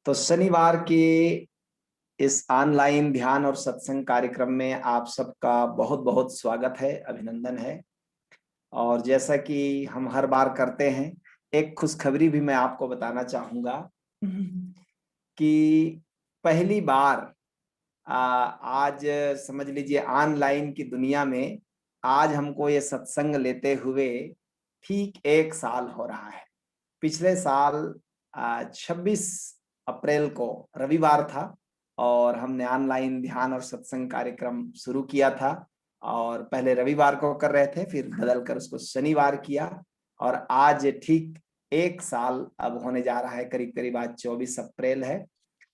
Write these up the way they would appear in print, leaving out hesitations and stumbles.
तो शनिवार के इस ऑनलाइन ध्यान और सत्संग कार्यक्रम में आप सबका बहुत बहुत स्वागत है, अभिनंदन है। और जैसा कि हम हर बार करते हैं, एक खुशखबरी भी मैं आपको बताना चाहूँगा कि पहली बार आज समझ लीजिए ऑनलाइन की दुनिया में आज हमको ये सत्संग लेते हुए ठीक 1 साल हो रहा है। पिछले साल 26 अप्रैल को रविवार था और हमने ऑनलाइन ध्यान और सत्संग कार्यक्रम शुरू किया था और पहले रविवार को कर रहे थे, फिर बदल कर उसको शनिवार किया और आज ठीक 1 साल अब होने जा रहा है, करीब-करीब आज 24 अप्रैल है।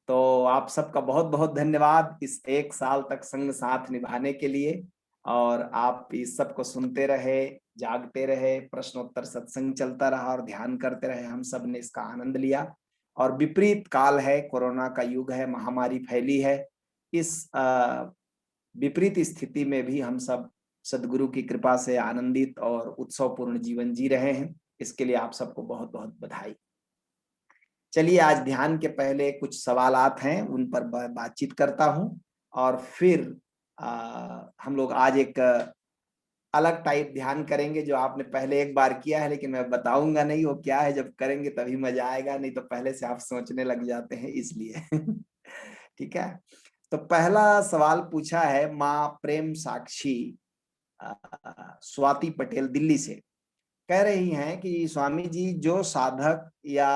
तो आप सबका बहुत-बहुत धन्यवाद इस 1 साल तक संग साथ निभाने के लिए और आप इस सब को सुनते रहे, जागते रहे, प्रश्नोत्तर सत्संग चलता रहा और ध्यान करते रहे। हम सब ने इसका आनंद लिया और विपरीत काल है, कोरोना का युग है, महामारी फैली है। इस विपरीत स्थिति में भी हम सब सद्गुरु की कृपा से आनंदित और उत्सवपूर्ण जीवन जी रहे हैं। इसके लिए आप सबको बहुत-बहुत बधाई। चलिए आज ध्यान के पहले कुछ सवालात हैं, उन पर बातचीत करता हूँ और फिर हम लोग आज एक अलग टाइप ध्यान करेंगे जो आपने पहले एक बार किया है, लेकिन मैं बताऊंगा नहीं वो क्या है। जब करेंगे तभी मजा आएगा, नहीं तो पहले से आप सोचने लग जाते हैं इसलिए ठीक है। तो पहला सवाल पूछा है माँ प्रेम साक्षी स्वाति पटेल दिल्ली से। कह रही हैं कि स्वामी जी, जो साधक या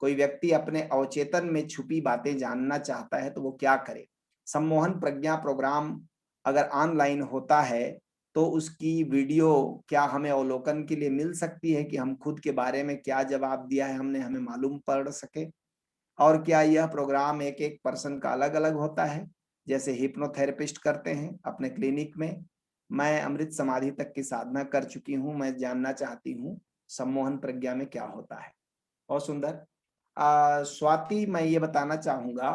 कोई व्यक्ति अपने अवचेतन में छुपी बातें जानना चाहता है तो वो क्या करे? सम्मोहन प्रज्ञा प्रोग्राम अगर ऑनलाइन होता है तो उसकी वीडियो क्या हमें अवलोकन के लिए मिल सकती है कि हम खुद के बारे में क्या जवाब दिया है हमने हमें मालूम पड़ सके? और क्या यह प्रोग्राम एक-एक पर्सन का अलग-अलग होता है, जैसे हिप्नोथेरेपिस्ट करते हैं अपने क्लिनिक में? मैं अमृत समाधि तक की साधना कर चुकी हूँ, मैं जानना चाहती हूँ सम्मोहन प्रज्ञा में क्या होता है? बहुत सुंदर। स्वाति, मैं ये बताना चाहूँगा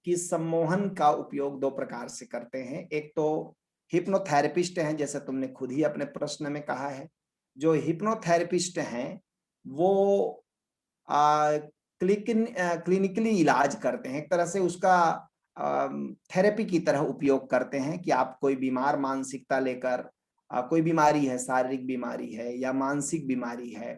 कि सम्मोहन का उपयोग 2 प्रकार से करते हैं। एक तो हिप्नोथेरेपिस्ट हैं, जैसे तुमने खुद ही अपने प्रश्न में कहा है। जो हिप्नोथेरेपिस्ट हैं, वो अ, क्लिनिकली इलाज करते हैं। एक तरह से उसका थेरेपी की तरह उपयोग करते हैं कि आप कोई बीमार मानसिकता लेकर कोई बीमारी है, शारीरिक बीमारी है या मानसिक बीमारी है,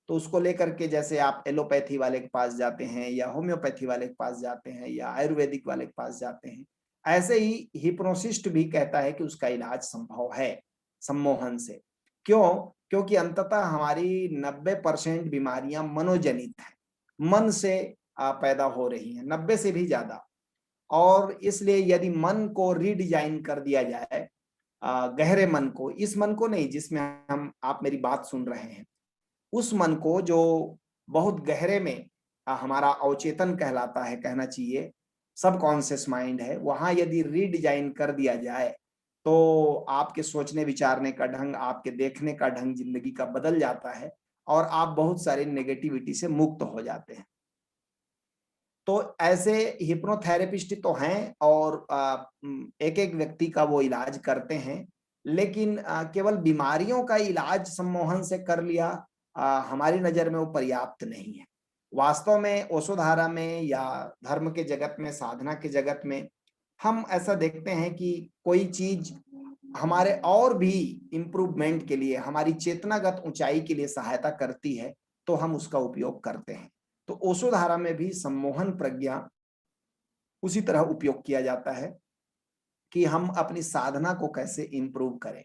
तो उसको लेकर के जैसे आप एलोपैथी वाले के पास जाते हैं या होम्योपैथी वाले के पास जाते हैं या आयुर्वेदिक वाले के पास जाते हैं, ऐसे ही हिप्नोसिस्ट भी कहता है कि उसका इलाज संभव है सम्मोहन से। क्यों? क्योंकि अंततः हमारी 90% बीमारियां मनोजनित हैं, मन से पैदा हो रही हैं, 90 से भी ज्यादा। और इसलिए यदि मन को रीडिजाइन कर दिया जाए, गहरे मन को, इस मन को नहीं जिसमें हम आप मेरी बात सुन रहे हैं, उस मन को जो बहुत गहरे में हमारा अवचेतन कहलाता है, कहना चाहिए सबकॉन्शियस माइंड है, वहां यदि रीडिजाइन कर दिया जाए तो आपके सोचने विचारने का ढंग, आपके देखने का ढंग जिंदगी का बदल जाता है और आप बहुत सारी नेगेटिविटी से मुक्त हो जाते हैं। तो ऐसे हिप्नोथेरेपिस्ट तो हैं और एक-एक व्यक्ति का वो इलाज करते हैं, लेकिन केवल बीमारियों का इलाज सम्मोहन से कर लिया, हमारी नज़र में वो पर्याप्त नहीं है। वास्तव में ओशोधारा में या धर्म के जगत में, साधना के जगत में हम ऐसा देखते हैं कि कोई चीज़ हमारे और भी इम्प्रूवमेंट के लिए, हमारी चेतनागत ऊँचाई के लिए सहायता करती है, तो हम उसका उपयोग करते हैं। तो ओशो धारा में भी सम्मोहन प्रज्ञा उसी तरह उपयोग किया जाता है कि हम अपनी साधना को कैसे इम्प्रूव करें।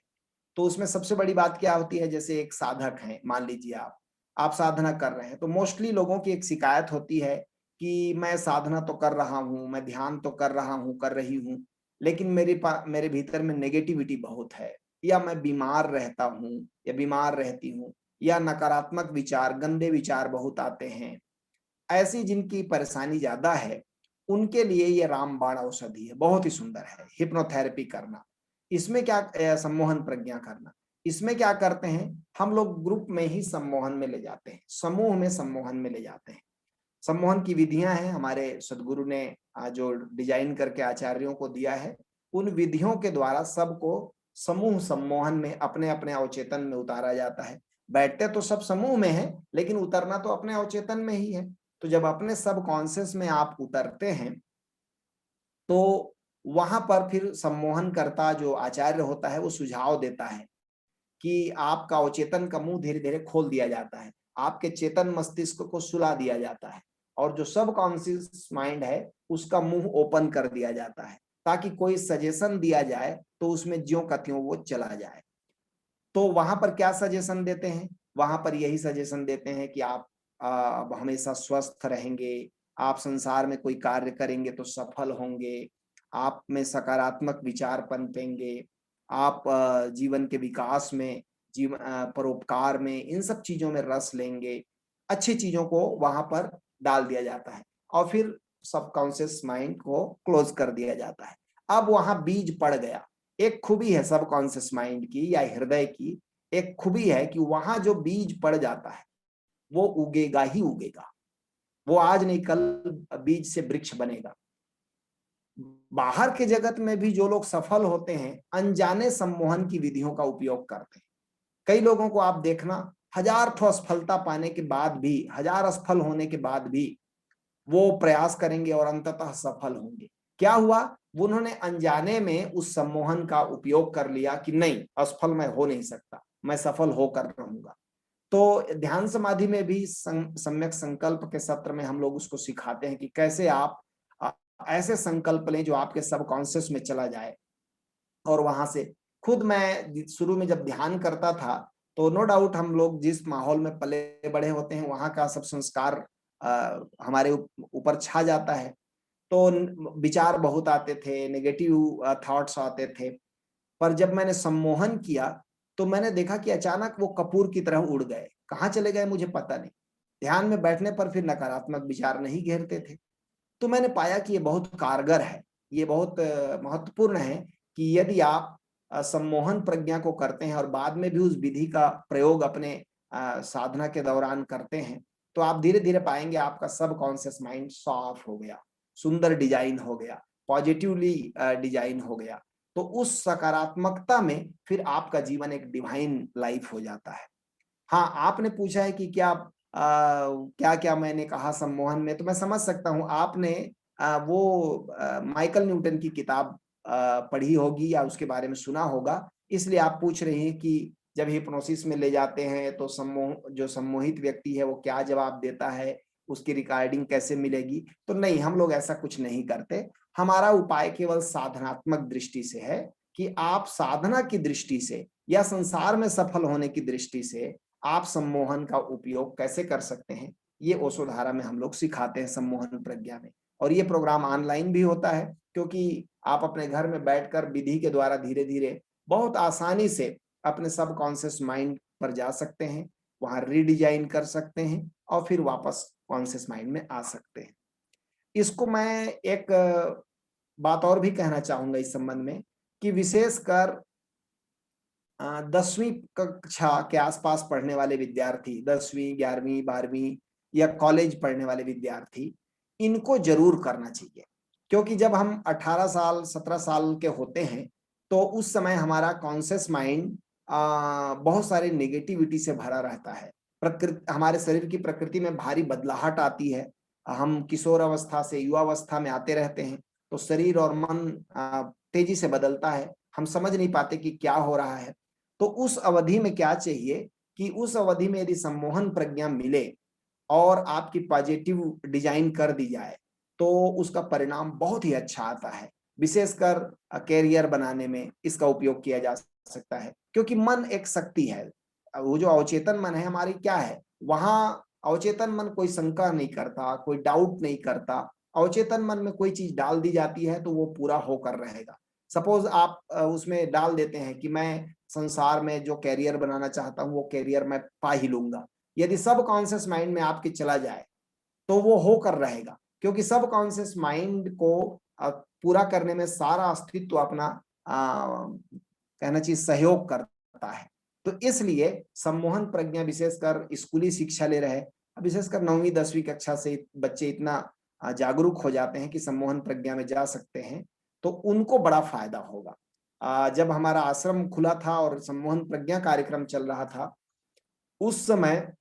तो उसमें सबसे बड़ी बात क्या होती है, जैसे एक साधक हैं, मान लीजिए आप साधना कर रहे हैं, तो मोस्टली लोगों की एक शिकायत होती है कि मैं साधना तो कर रहा हूँ, मैं ध्यान तो कर रहा हूँ, कर रही हूँ, लेकिन मेरे भीतर में नेगेटिविटी बहुत है, या मैं बीमार रहता हूँ या बीमार रहती हूँ, या नकारात्मक विचार, गंदे विचार बहुत आते हैं। ऐसी जिनकी परेशानी ज्यादा है, उनके लिए ये रामबाण औषधि है, बहुत ही सुंदर है हिप्नोथेरेपी करना। इसमें क्या सम्मोहन प्रज्ञा करना, इसमें क्या करते हैं, हम लोग ग्रुप में ही सम्मोहन में ले जाते हैं, समूह में सम्मोहन में ले जाते हैं। सम्मोहन की विधियां हैं, हमारे सदगुरु ने जो डिजाइन करके आचार्यों को दिया है, उन विधियों के द्वारा सबको समूह सम्मोहन में अपने अपने अवचेतन में उतारा जाता है। बैठते तो सब समूह में है, लेकिन उतरना तो अपने अवचेतन में ही है। तो जब अपने सबकॉन्शियस में आप उतरते हैं, तो वहां पर फिर सम्मोहनकर्ता जो आचार्य होता है वो सुझाव देता है कि आपका अवचेतन का मुंह धीरे धीरे खोल दिया जाता है, आपके चेतन मस्तिष्क को सुला दिया जाता है, और जो सब कॉन्शियस माइंड है उसका मुंह ओपन कर दिया जाता है, ताकि कोई सजेशन दिया जाए तो उसमें ज्यों का त्यों वो चला जाए। तो वहां पर क्या सजेशन देते हैं? वहां पर यही सजेशन देते हैं कि आप हमेशा स्वस्थ रहेंगे, आप संसार में कोई कार्य करेंगे तो सफल होंगे, आप में सकारात्मक विचार पनपेंगे, आप जीवन के विकास में, जीवन परोपकार में, इन सब चीजों में रस लेंगे। अच्छी चीजों को वहां पर डाल दिया जाता है और फिर सबकॉन्शियस माइंड को क्लोज कर दिया जाता है। अब वहां बीज पड़ गया। एक खूबी है सबकॉन्शियस माइंड की या हृदय की, एक खूबी है कि वहां जो बीज पड़ जाता है वो उगेगा ही उगेगा, वो आज नहीं कल बीज से वृक्ष बनेगा। बाहर के जगत में भी जो लोग सफल होते हैं अनजाने सम्मोहन की विधियों का उपयोग करते हैं। कई लोगों को आप देखना, हजार ठो असफलता पाने के बाद भी, हजार असफल होने के बाद भी वो प्रयास करेंगे और अंततः सफल होंगे। क्या हुआ? उन्होंने अनजाने में उस सम्मोहन का उपयोग कर लिया कि नहीं, असफल मैं हो नहीं सकता, मैं सफल होकर रहूंगा। तो ध्यान समाधि में भी सम्यक संकल्प के सत्र में हम लोग उसको सिखाते हैं कि कैसे आप अ, ऐसे संकल्प लें जो आपके सबकॉन्शियस में चला जाए। और वहां से खुद मैं शुरू में जब ध्यान करता था, तो नो डाउट हम लोग जिस माहौल में पले बड़े होते हैं वहां का सब संस्कार हमारे ऊपर छा जाता है। तो विचार बहुत आते थे, नेगेटिव थॉट्स आते थे। पर जब मैंने सम्मोहन किया तो मैंने देखा कि अचानक वो कपूर की तरह उड़ गए। कहाँ चले गए मुझे पता नहीं। ध्यान में बैठने पर फिर नकारात्मक विचार नहीं घेरते थे। तो मैंने पाया कि ये बहुत कारगर है, ये बहुत महत्वपूर्ण है कि यदि आप सम्मोहन प्रज्ञा को करते हैं और बाद में भी उस विधि का प्रयोग अपने साधना के दौरान करते हैं, तो आप धीरे-धीरे पाएँगे आपका सबकॉन्शियस माइंड साफ हो गया, सुंदर डिजाइन हो गया, पॉजिटिवली डिजाइन हो गया। तो उस सकारात्मकता में फिर आपका जीवन एक डिवाइन लाइफ हो जाता है। हाँ, आपने पूछा है कि क्या क्या-क्या मैंने कहा सम्मोहन में, तो मैं समझ सकता हूँ आपने माइकल न्यूटन की किताब पढ़ी होगी या उसके बारे में सुना होगा, इसलिए आप पूछ रही हैं कि जब हिप्नोसिस में ले जाते हैं तो जो सम्मोहित व्यक्ति है वो क्या जवाब देता है, उसकी रिकॉर्डिंग कैसे मिलेगी? तो नहीं, हम लोग ऐसा कुछ नहीं करते। हमारा उपाय केवल साधनात्मक दृष्टि से है कि आप साधना की दृष्टि से या संसार में सफल होने की दृष्टि से आप सम्मोहन का उपयोग कैसे कर सकते हैं, ये ओशोधारा में हम लोग सिखाते हैं सम्मोहन प्रज्ञा में। और ये प्रोग्राम ऑनलाइन भी होता है, क्योंकि आप अपने घर में बैठकर विधि के द्वारा धीरे-धीरे बहुत आसानी से अपने सबकॉन्शियस माइंड पर जा सकते हैं, वहाँ रीडिजाइन कर सकते हैं और फिर वापस कॉन्शियस माइंड में आ सकते हैं। इसको मैं एक बात और भी कहना चाहूँगा इस संबंध में कि विशेषकर 10वीं कक्षा के आसपास पढ़ने वाले विद्यार्थी, 10वीं, 11वीं, 12वीं या कॉलेज पढ़ने वाले विद्यार्थी, इनको ज़रूर करना चाहिए। क्योंकि जब हम 18 साल, 17 साल के होते हैं, तो उस समय हमारा कॉन्शियस माइंड बहुत सारी नेगेटिविटी से भरा रहता है। हमारे शरीर की प्रकृति में भारी बदलाहट आती है। हम किशोर अवस्था से युवावस्था में आते रहते हैं, तो शरीर और मन तेजी से बदलता है। हम समझ नहीं पाते कि क्या हो रहा है। तो उस अवधि में क्या चाहिए कि उस अवधि में यदि सम्मोहन प्रज्ञा मिले और आपकी पॉजिटिव डिजाइन कर दी जाए, तो उसका परिणाम बहुत ही अच्छा आता है। विशेषकर कैरियर बनाने में इसका उपयोग किया जा सकता है, क्योंकि मन एक शक्ति है। वो जो अवचेतन मन है हमारी क्या है, वहाँ अवचेतन मन कोई शंका नहीं करता, कोई डाउट नहीं करता। अवचेतन मन में कोई चीज़ डाल दी जाती है तो वो पूरा होकर रहेगा। सपोज़ आप उसमें डाल देते हैं कि मैं संसार में जो कैरियर बनाना चाहता हूँ, वो कैरियर मैं पा ही लूँगा। यदि सबकॉन्शियस माइंड में आपके चला जाए, तो वो होकर रहेगा, क्योंकि सबकॉन्शियस माइंड को पूरा करने में सारा अस्तित्व अपना कहना चाहिए सहयोग करता है। तो इसलिए सम्मोहन प्रज्ञा विशेषकर स्कूली शिक्षा ले रहे, विशेषकर 9वीं 10वीं कक्षा से बच्चे इतना जागरूक हो जाते हैं कि सम्मोहन प्रज्ञा में जा सकते हैं, तो उनको बड़ा फायदा होगा। जब हमारा आश्रम खुला था और सम्मोहन प्रज्ञा कार्यक्रम चल रहा था, उस समय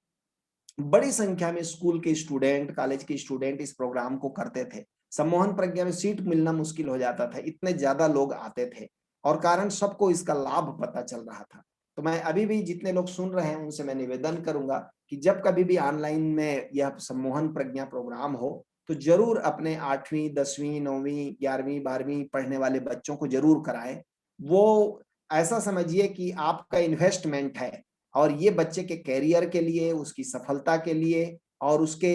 बड़ी संख्या में स्कूल के स्टूडेंट, कॉलेज के स्टूडेंट इस प्रोग्राम को करते थे। सम्मोहन प्रज्ञा में सीट मिलना मुश्किल हो जाता था, इतने ज्यादा लोग आते थे और कारण सबको इसका लाभ पता चल रहा था। तो मैं अभी भी जितने लोग सुन रहे हैं उनसे मैं निवेदन करूंगा कि जब कभी भी ऑनलाइन में यह सम्मोहन प्रज्ञा प्रोग्राम हो तो जरूर अपने 8वीं 10वीं 9वीं 11वीं 12वीं पढ़ने वाले बच्चों को जरूर कराएं। वो ऐसा समझिए कि आपका इन्वेस्टमेंट है और ये बच्चे के करियर के लिए, उसकी सफलता के लिए और उसके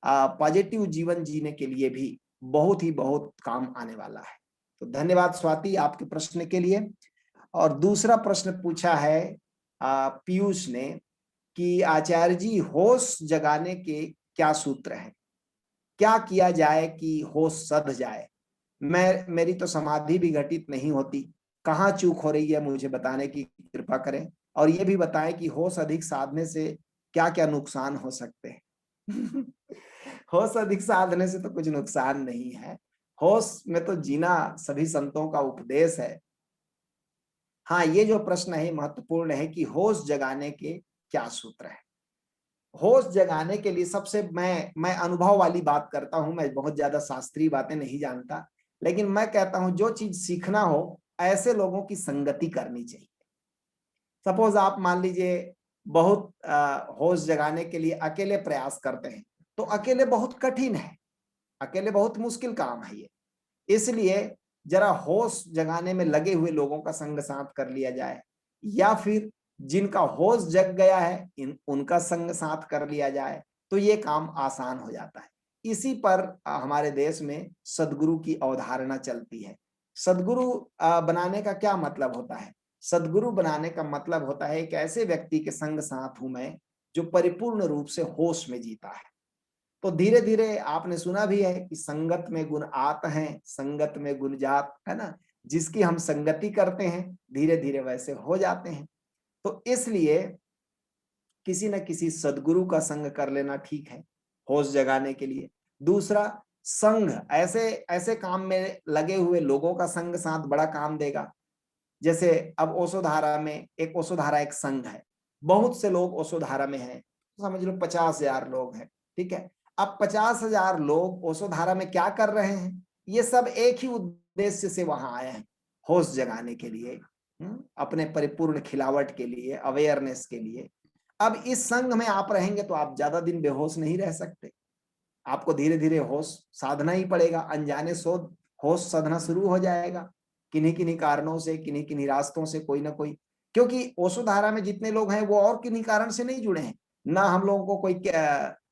पॉजिटिव जीवन जीने के लिए भी बहुत ही बहुत काम आने वाला है। तो धन्यवाद स्वाति आपके प्रश्न के लिए। और दूसरा प्रश्न पूछा है पीयूष ने कि आचार्य जी होश जगाने के क्या सूत्र हैं? क्या किया जाए कि होश सध जाए? मेरी तो समाधि भी घटित नहीं होती, कहाँ चूक हो रही है मुझे बताने की कृपा करें और ये भी बताएं कि होश अधिक साधने से क्या क्या नुकसान हो सकते हैं। होश अधिक साधने से तो कुछ नुकसान नहीं है, होश में तो जीना सभी संतों का उपदेश है। हाँ, ये जो प्रश्न है महत्वपूर्ण है कि होश जगाने के क्या सूत्र है। होश जगाने के लिए सबसे मैं अनुभव वाली बात करता हूं, मैं बहुत ज्यादा शास्त्रीय बातें नहीं जानता, लेकिन मैं कहता हूं जो चीज सीखना हो ऐसे लोगों की संगति करनी चाहिए। सपोज आप मान लीजिए बहुत होश जगाने के लिए अकेले प्रयास करते हैं तो अकेले बहुत कठिन है, अकेले बहुत मुश्किल काम है ये। इसलिए जरा होश जगाने में लगे हुए लोगों का संग साथ कर लिया जाए या फिर जिनका होश जग गया है उनका संग साथ कर लिया जाए तो ये काम आसान हो जाता है। इसी पर हमारे देश में सदगुरु की अवधारणा चलती है। सदगुरु बनाने का क्या मतलब होता है? सदगुरु बनाने का मतलब होता है एक ऐसे व्यक्ति के संग साथ हूं मैं जो परिपूर्ण रूप से होश में जीता है। तो धीरे धीरे आपने सुना भी है कि संगत में गुण आत हैं, संगत में गुण जात, है ना? जिसकी हम संगति करते हैं धीरे धीरे वैसे हो जाते हैं। तो इसलिए किसी न किसी सदगुरु का संग कर लेना ठीक है होश जगाने के लिए। दूसरा, संघ, ऐसे ऐसे काम में लगे हुए लोगों का संग साथ बड़ा काम देगा। जैसे अब ओशोधारा में ओशोधारा एक संघ है, बहुत से लोग ओशोधारा में हैं, समझ लो 50,000 लोग हैं, ठीक है। अब 50,000 लोग ओशोधारा में क्या कर रहे हैं? ये सब एक ही उद्देश्य से वहां आए हैं, होश जगाने के लिए, अपने परिपूर्ण खिलावट के लिए, अवेयरनेस के लिए। अब इस संघ में आप रहेंगे तो आप ज्यादा दिन बेहोश नहीं रह सकते, आपको धीरे धीरे होश साधना ही पड़ेगा। अनजाने शोध होश साधना शुरू हो जाएगा किन्हीं किन्हीं कारणों से, किन्हीं किन्हीं रास्तों से, कोई ना कोई। क्योंकि ओशोधारा में जितने लोग हैं वो और किन्हीं कारण से नहीं जुड़े हैं ना, हम लोगों को कोई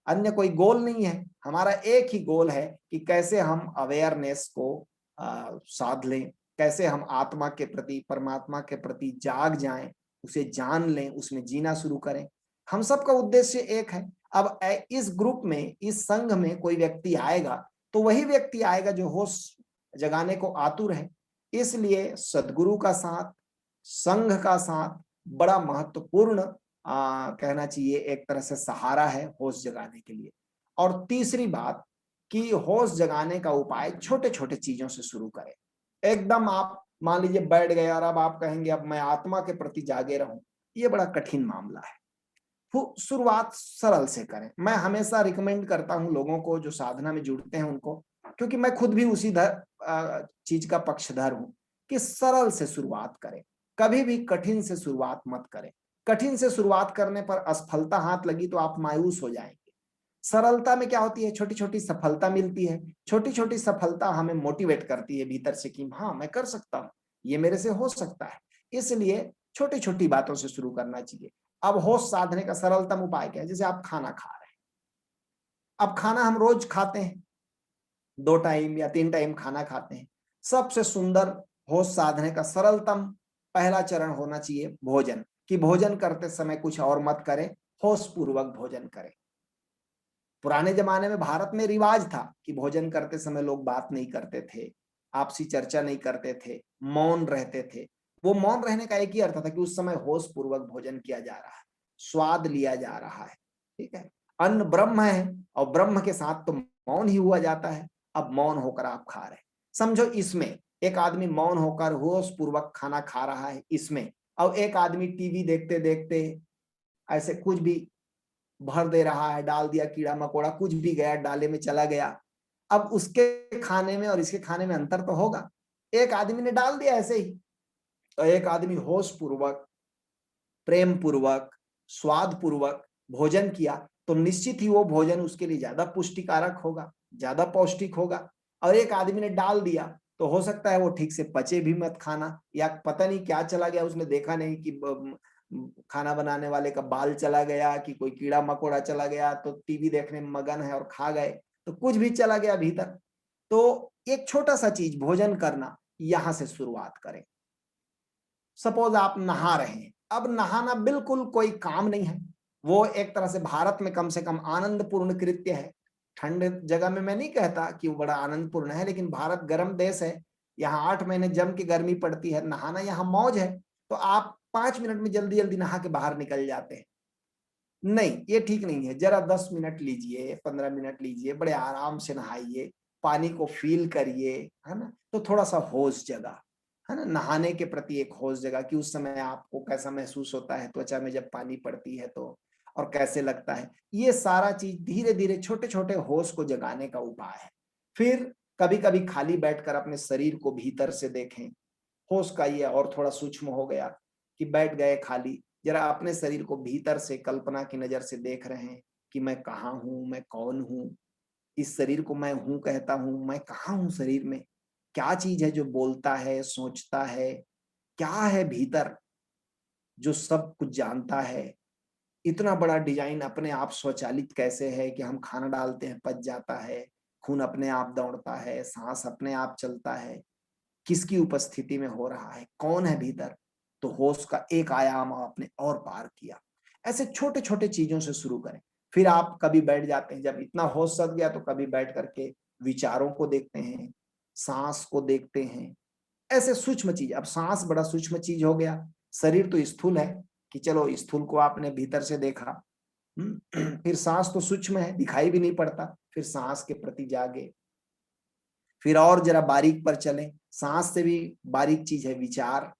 अन्य कोई गोल नहीं है। हमारा एक ही गोल है कि कैसे हम अवेयरनेस को साध लें, कैसे हम आत्मा के प्रति, परमात्मा के प्रति जाग जाएं, उसे जान लें, उसमें जीना शुरू करें। हम सबका उद्देश्य एक है। अब इस ग्रुप में, इस संघ में कोई व्यक्ति आएगा तो वही व्यक्ति आएगा जो होश जगाने को आतुर है। इसलिए सदगुरु का साथ, संघ का साथ बड़ा महत्वपूर्ण कहना चाहिए, एक तरह से सहारा है होश जगाने के लिए। और तीसरी बात कि होश जगाने का उपाय छोटे छोटे चीजों से शुरू करें। एकदम आप मान लीजिए बैठ गए और अब आप कहेंगे अब मैं आत्मा के प्रति जागे रहूं, ये बड़ा कठिन मामला है। शुरुआत सरल से करें। मैं हमेशा रिकमेंड करता हूं लोगों को जो साधना में जुड़ते हैं उनको, क्योंकि मैं खुद भी उसी चीज का पक्षधर हूं कि सरल से शुरुआत करें, कभी भी कठिन से शुरुआत मत करें। कठिन से शुरुआत करने पर असफलता हाथ लगी तो आप मायूस हो जाएंगे। सरलता में क्या होती है, छोटी छोटी सफलता मिलती है, छोटी छोटी सफलता हमें मोटिवेट करती है भीतर से कि हाँ मैं कर सकता हूँ, ये मेरे से हो सकता है। इसलिए छोटी छोटी बातों से शुरू करना चाहिए। अब होश साधने का सरलतम उपाय क्या है? जैसे आप खाना खा रहे हैं, अब खाना हम रोज खाते हैं, 2 टाइम या 3 टाइम खाना खाते हैं। सबसे सुंदर होश साधने का सरलतम पहला चरण होना चाहिए भोजन, कि भोजन करते समय कुछ और मत करें, होश पूर्वक भोजन करें। पुराने जमाने में भारत में रिवाज था कि भोजन करते समय लोग बात नहीं करते थे, आपसी चर्चा नहीं करते थे, मौन रहते थे। वो मौन रहने का एक ही अर्थ था कि उस समय होश पूर्वक भोजन किया जा रहा है, स्वाद लिया जा रहा है, ठीक है। अन्न ब्रह्म है और ब्रह्म के साथ तो मौन ही हुआ जाता है। अब मौन होकर आप खा रहे हैं, समझो इसमें एक आदमी मौन होकर होश पूर्वक खाना खा रहा है इसमें, और एक आदमी टीवी देखते देखते ऐसे कुछ भी भर दे रहा है, डाल दिया कीड़ा मकोड़ा, कुछ भी गया डाले में चला गया। अब उसके खाने में और इसके खाने में अंतर तो होगा। एक आदमी ने डाल दिया ऐसे ही, और एक आदमी होश पूर्वक, प्रेम पूर्वक, स्वाद पूर्वक भोजन किया, तो निश्चित ही वो भोजन उसके लिए ज्यादा पुष्टिकारक होगा, ज्यादा पौष्टिक होगा। और एक आदमी ने डाल दिया, तो हो सकता है वो ठीक से पचे भी मत खाना, या पता नहीं क्या चला गया, उसने देखा नहीं कि खाना बनाने वाले का बाल चला गया, कि कोई कीड़ा मकोड़ा चला गया, तो टीवी देखने में मगन है और खा गए, तो कुछ भी चला गया भीतर। तो एक छोटा सा चीज भोजन करना, यहां से शुरुआत करें। सपोज आप नहा रहे हैं, अब नहाना बिल्कुल कोई काम नहीं है, वो एक तरह से भारत में कम से कम आनंदपूर्ण कृत्य है। ठंड जगह में मैं नहीं कहता कि वो बड़ा आनंदपूर्ण है, लेकिन भारत गर्म देश है, यहाँ 8 महीने जम के गर्मी पड़ती है, नहाना यहाँ मौज है। तो आप 5 मिनट में जल्दी जल्दी नहा के बाहर निकल जाते हैं। नहीं, ये ठीक नहीं है। जरा 10 मिनट लीजिए, 15 मिनट लीजिए, बड़े आराम से नहाइए, पानी को फील करिए, है ना। तो थोड़ा सा होश जगा, है ना, नहाने के प्रति एक होश जगा कि उस समय आपको कैसा महसूस होता है त्वचा में जब पानी पड़ती है तो, और कैसे लगता है। ये सारा चीज धीरे धीरे छोटे छोटे होश को जगाने का उपाय है। फिर कभी कभी खाली बैठकर अपने शरीर को भीतर से देखें। होश का ये और थोड़ा सूक्ष्म हो गया कि बैठ गए खाली, जरा अपने शरीर को भीतर से कल्पना की नजर से देख रहे हैं कि मैं कहाँ हूं, मैं कौन हूं। इस शरीर को मैं हूं कहता हूं, मैं कहाँ हूं शरीर में, क्या चीज है जो बोलता है, सोचता है, क्या है भीतर जो सब कुछ जानता है। इतना बड़ा डिजाइन अपने आप स्वचालित कैसे है कि हम खाना डालते हैं पच जाता है, खून अपने आप दौड़ता है, सांस अपने आप चलता है, किसकी उपस्थिति में हो रहा है, कौन है भीतर। तो होश का एक आयाम आपने और पार किया। ऐसे छोटे छोटे चीजों से शुरू करें। फिर आप कभी बैठ जाते हैं, जब इतना होश सद गया तो कभी बैठ करके विचारों को देखते हैं, सांस को देखते हैं। ऐसे सूक्ष्म चीज, अब सांस बड़ा सूक्ष्म चीज हो गया, शरीर तो स्थूल है कि चलो स्थूल को आपने भीतर से देखा। फिर सांस तो सूक्ष्म है, दिखाई भी नहीं पड़ता, फिर सांस के प्रति जागे। फिर और जरा बारीक पर चलें, सांस से भी बारीक चीज है विचार,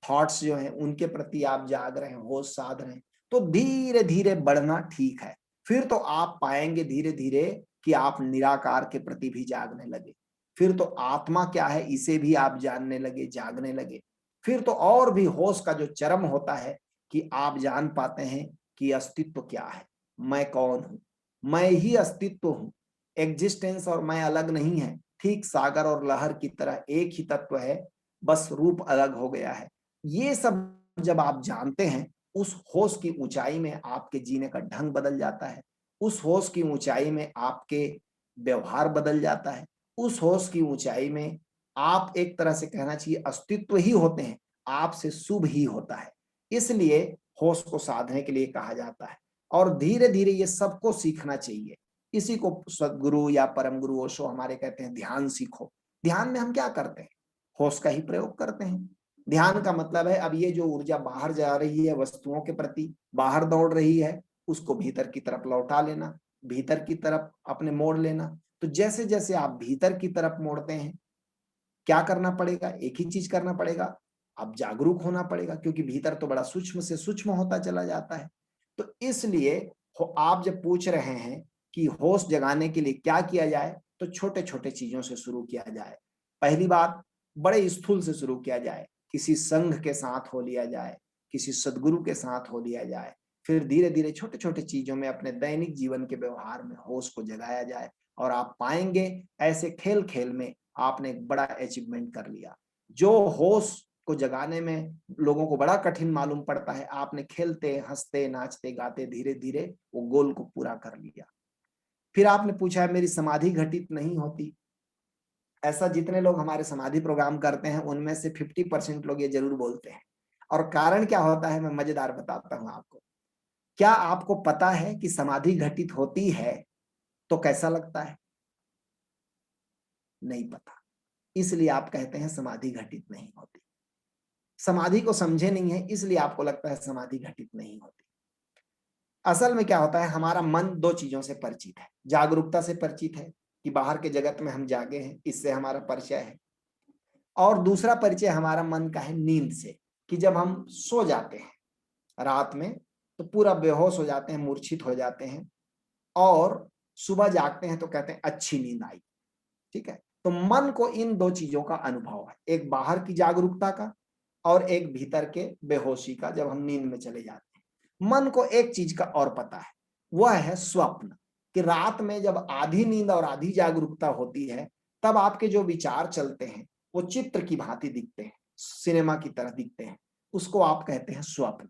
थॉट्स जो हैं उनके प्रति आप जाग रहे हैं, होश साध रहे हैं। तो धीरे धीरे बढ़ना ठीक है। फिर तो आप पाएंगे धीरे धीरे कि आप निराकार के प्रति भी जागने लगे। फिर तो आत्मा क्या है इसे भी आप जानने लगे, जागने लगे। फिर तो और भी होश का जो चरम होता है कि आप जान पाते हैं कि अस्तित्व क्या है, मैं कौन हूं, मैं ही अस्तित्व हूं। एग्जिस्टेंस और मैं अलग नहीं है, ठीक सागर और लहर की तरह एक ही तत्व है, बस रूप अलग हो गया है। ये सब जब आप जानते हैं, उस होश की ऊंचाई में आपके जीने का ढंग बदल जाता है। उस होश की ऊंचाई में आपके व्यवहार बदल जाता है। उस होश की ऊंचाई में आप एक तरह से कहना चाहिए अस्तित्व ही होते हैं, आपसे शुभ ही होता है। इसलिए होश को साधने के लिए कहा जाता है। और धीरे धीरे ये सबको सीखना चाहिए। इसी को सदगुरु या परम गुरु ओशो हमारे कहते हैं ध्यान सीखो। ध्यान में हम क्या करते हैं, होश का ही प्रयोग करते हैं। ध्यान का मतलब है अब ये जो ऊर्जा बाहर जा रही है वस्तुओं के प्रति, बाहर दौड़ रही है, उसको भीतर की तरफ लौटा लेना, भीतर की तरफ अपने मोड़ लेना। तो जैसे जैसे आप भीतर की तरफ मोड़ते हैं, क्या करना पड़ेगा, एक ही चीज करना पड़ेगा, अब जागरूक होना पड़ेगा, क्योंकि भीतर तो बड़ा सूक्ष्म से सूक्ष्म होता चला जाता है। तो इसलिए आप जब पूछ रहे हैं कि होश जगाने के लिए क्या किया जाए, तो छोटे छोटे चीजों से शुरू किया जाए। पहली बात, बड़े स्थूल से शुरू किया जाए, किसी संघ के साथ हो लिया जाए, किसी सदगुरु के साथ हो लिया जाए। फिर धीरे धीरे छोटे छोटे चीजों में अपने दैनिक जीवन के व्यवहार में होश को जगाया जाए, और आप पाएंगे ऐसे खेल खेल में आपने एक बड़ा अचीवमेंट कर लिया। जो होश को जगाने में लोगों को बड़ा कठिन मालूम पड़ता है, आपने खेलते हंसते नाचते गाते धीरे धीरे वो गोल को पूरा कर लिया। फिर आपने पूछा है मेरी समाधि घटित नहीं होती। ऐसा जितने लोग हमारे समाधि प्रोग्राम करते हैं उनमें से 50% लोग ये जरूर बोलते हैं। और कारण क्या होता है, मैं मजेदार बताता हूं आपको। क्या आपको पता है कि समाधि घटित होती है तो कैसा लगता है? नहीं पता, इसलिए आप कहते हैं समाधि घटित नहीं होती। समाधि को समझे नहीं है, इसलिए आपको लगता है समाधि घटित नहीं होती। असल में क्या होता है, हमारा मन दो चीजों से परिचित है। जागरूकता से परिचित है कि बाहर के जगत में हम जागे हैं, इससे हमारा परिचय है। और दूसरा परिचय हमारा मन का है नींद से, कि जब हम सो जाते हैं रात में, तो पूरा बेहोश हो जाते हैं, मूर्छित हो जाते हैं, और सुबह जागते हैं तो कहते हैं अच्छी नींद आई। ठीक है, तो मन को इन दो चीजों का अनुभव है, एक बाहर की जागरूकता का और एक भीतर के बेहोशी का, जब हम नींद में चले जाते हैं। मन को एक चीज का और पता है, वह है स्वप्न, कि रात में जब आधी नींद और आधी जागरूकता होती है, तब आपके जो विचार चलते हैं वो चित्र की भांति दिखते हैं, सिनेमा की तरह दिखते हैं, उसको आप कहते हैं स्वप्न।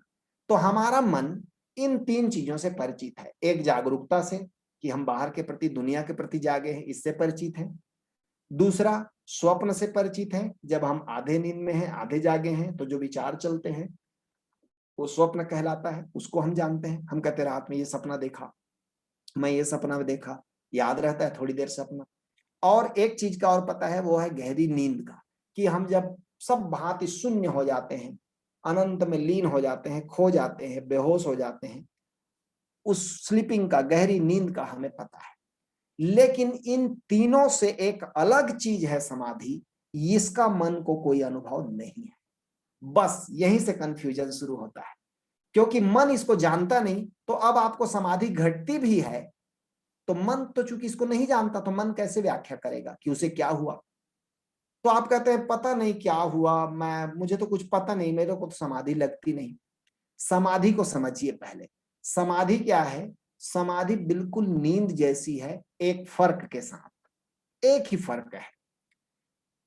तो हमारा मन इन तीन चीजों से परिचित है, एक जागरूकता से कि हम बाहर के प्रति, दुनिया के प्रति जागे हैं, इससे परिचित है। दूसरा, स्वप्न से परिचित है, जब हम आधे नींद में हैं, आधे जागे हैं, तो जो विचार चलते हैं वो स्वप्न कहलाता है, उसको हम जानते हैं। हम कहते हैं रात में ये सपना देखा, मैं ये सपना देखा, याद रहता है थोड़ी देर सपना। और एक चीज का और पता है, वो है गहरी नींद का, कि हम जब सब भांति शून्य हो जाते हैं, अनंत में लीन हो जाते हैं, खो जाते हैं, बेहोश हो जाते हैं, उस स्लीपिंग का, गहरी नींद का हमें पता है। लेकिन इन तीनों से एक अलग चीज है समाधि, इसका मन को कोई अनुभव नहीं है। बस यहीं से कंफ्यूजन शुरू होता है, क्योंकि मन इसको जानता नहीं। तो अब आपको समाधि घटती भी है, तो मन तो चूंकि इसको नहीं जानता, तो मन कैसे व्याख्या करेगा कि उसे क्या हुआ। तो आप कहते हैं पता नहीं क्या हुआ, मुझे तो कुछ पता नहीं, मेरे को तो समाधि लगती नहीं। समाधि को समझिए पहले। समाधि क्या है? समाधि बिल्कुल नींद जैसी है, एक फर्क के साथ। एक ही फर्क है,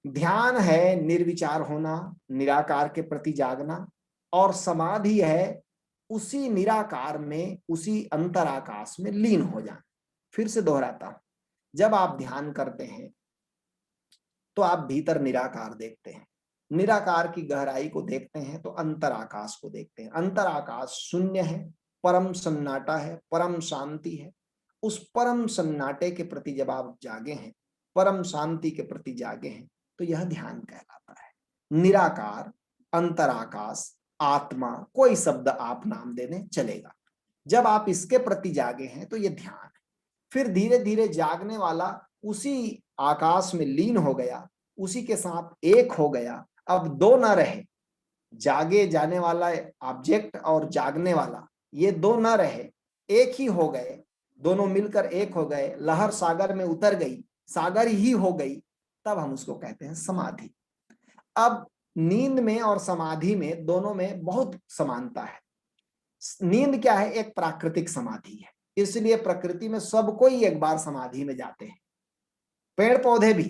ध्यान है निर्विचार होना, निराकार के प्रति जागना, और समाधि है उसी निराकार में, उसी अंतराकाश में लीन हो जाना। फिर से दोहराता हूं, जब आप ध्यान करते हैं तो आप भीतर निराकार देखते हैं, निराकार की गहराई को देखते हैं, तो अंतराकाश को देखते हैं। अंतराकाश शून्य है, परम सन्नाटा है, परम शांति है। उस परम सन्नाटे के प्रति जब आप जागे हैं, परम शांति के प्रति जागे हैं, तो यह ध्यान कहलाता है। निराकार, अंतराकाश, आत्मा, कोई शब्द आप नाम देने चलेगा। जब आप इसके प्रति जागे हैं तो यह ध्यान है। फिर धीरे धीरे जागने वाला उसी आकाश में लीन हो गया, उसी के साथ एक हो गया। अब दो न रहे, जागे जाने वाला ऑब्जेक्ट और जागने वाला, ये दो न रहे, एक ही हो गए। दोनों मिलकर एक हो गए, लहर सागर में उतर गई, सागर ही हो गई, तब हम उसको कहते हैं समाधि। अब नींद में और समाधि में, दोनों में बहुत समानता है। नींद क्या है? एक प्राकृतिक समाधि है, इसलिए प्रकृति में सब कोई एक बार समाधि में जाते हैं। पेड़ पौधे भी,